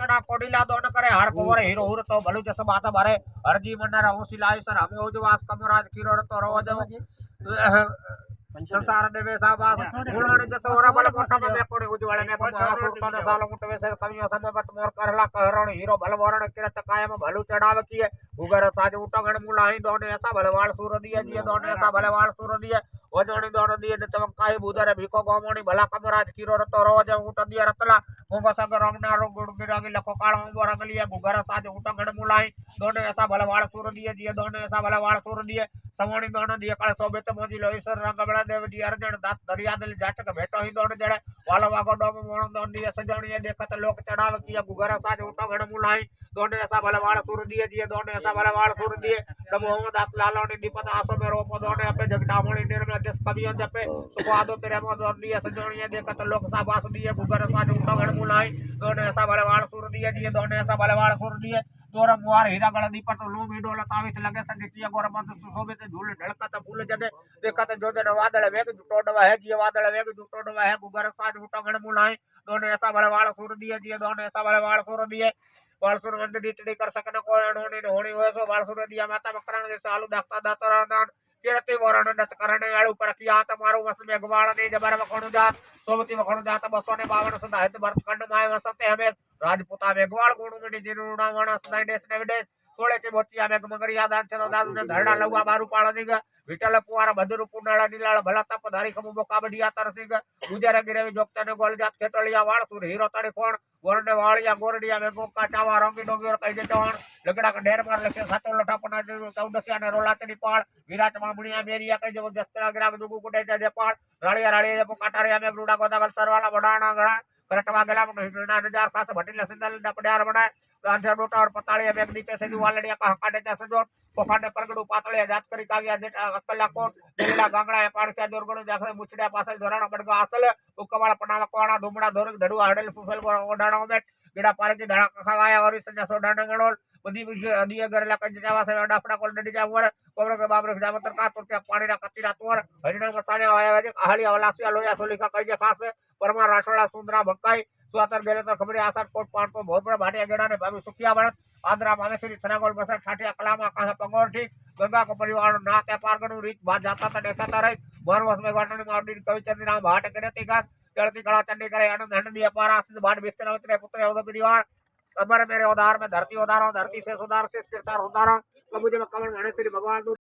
चढ़ा कोडिला दोन करे हर कोवर हीरो हुर तो भलु जस बात बारे हरजी मनरा ओसी लाई सर हमें उजवास कमराज किरो तो रवो जो संसार देवे साबास गुणाने जसो ओरा बल मोठा में कोडे उजवाले में महासुर तो न साल मुट वैसे कवियो समबत मोर करला कहरण हीरो भलवरण किरत कायम भलु चढ़ाव किए भूगर साज उटगण मुलाही दोने ऐसा भलवाल सूर दिए जिए दोने ऐसा भलवाल सूर दिए वजोणी दोन दिए ने चमकाई बुदरे भीखो गोमोणी भला कमराज किरो रतो रोज उट दिए रतला मोगो सग रंगना रो गुड़ गिरागी लखो काळो उबो रंगलिए भूगर साज उटगण मुलाही दोने ऐसा भलवाल सूर दिए जिए दोने ऐसा भलवाल सूर दिए सवणी दोन दिए काळे सोबेत मोजी लोईसर रंग बड़ा देव जी अर्जन दात दरिया दिल जाचक भेटो ही दोन जड़े वालो वागो डोम मोण दोन दिए सजोणी देखत लोक चढ़ाव किया भूगर साज उटगण मुलाही दोने ऐसा भलवाल सूर दिए जिए दोने ऐसा भलवाल सूर दिए नमो दात लालोनी दीपत आसो में रोपो दोने अपे जगडामणी निर्मल जस कवियों जपे सुखवादो प्रेमो दोन दिए सजोणी देखत लोक साबास दिए भूगर साज उटगण मुलाही दोने ऐसा भलवाल सूर दिए जिए दोने ऐसा भलवाल सूर दिए तोर मुआर हीरा गण दीपट लूम ईडो लतावित लगे संग किया गोर बंद सुशोभित झूल ढलकत फूल जदे देखत जोदन वादळ वेग जुटोडवा है जिए वादळ वेग जुटोडवा है भूगर साज उटगण मुलाही दोने ऐसा भलवाल सूर दिए जिए दोने ऐसा भलवाल सूर दिए वालसुर वंद डीटडी कर सकन को अणोनी होणी होय सो वालसुर दिया माता मकरण जैसे आलू दाखता दातर दान केरती वरण दत करणे आळू पर किया તમારું વસ મેઘવાળ ને જબર વખણું જાત સોમતી વખણું જાત 252 સદા હિત ભરત ખંડ માય વસતે હમે રાજપૂતા મેઘવાળ ગુણુ મડી જીરુણા વણ સદાય દેશ ને વિદેશ સોળે की मोचिया में मगरिया दान चलो दादू ने धरड़ा लवा बारू पाड़ दी ग विठल पुआरा भदरू पुनाळा नीलाळ भला तप धारी खमु बोका बडिया तरसी ग गुजर गिरेवी जोगता ने गोल जात खेटलिया वाळ सुर हीरो तड़ी कोण गोरने वालिया गोरडिया में गोका चावा रंगी डोंगी और कई जे चवण लगड़ा का ढेर मार लखे सातो लठा पना चौदसिया ने रोला चनी पाळ विराट मामणिया मेरिया कई जो जस्त्रा गिरा दुगु कुटे जे पाळ रालिया रालिया जो काटारिया में ब्रूडा गोदा गल सरवाला बडाना गणा करटवा गला में हिरना नजार खास भटिल सिंदल डपड्यार बनाए गांजा डोटा और पतालिया में दी पैसे जो वालड़िया का हकाटे जैसे जो पोखाने परगड़ू पातले जात करी कागिया जेटा अकला कोण देला गांगड़ा है पाड़क्या जोरगणो जाखे मुछड़िया पासल धोराणा बडगा असल उकवाल पनावा कोणा धुमड़ा धोर धड़ुआ हडल फुफल ओडाणो में गिड़ा पारे की धड़ा खवाया और संजा सोडाणो गणोल बदी दिया गरला कंज जावा से डाफड़ा कोल डडी जावर कोबरा के बाबर जामतर का तुरते पानी रा कतीरा तोर हरिणा मसाने आया वे आहालिया वलासिया लोया सोलिका कई जे खास परमा राठोड़ा सुंदरा भक्काई स्वातर गेले तो खबरे आसार कोट पाट को बहुत बड़ा भाटिया गेड़ा ने भाभी सुखिया बढ़त आंध्रा मामेश्वरी थनागोल बसर ठाटिया कलामा कहा पंगोर ठीक गंगा को परिवार ना त्या पारगणु रीत बात जाता था देखता रही मारवस में घाटनी मारडी कवि चंद्रनाम भाट करे तीगा चलती कला चंडी करे आनंद हंड दिया पारा सिद्ध भाट बिस्तर उतरे पुत्र उदय परिवार अमर मेरे उदार में धरती उदारो धरती से सुधार से स्थिरता उदारो कबूजे में कमल मणे श्री भगवान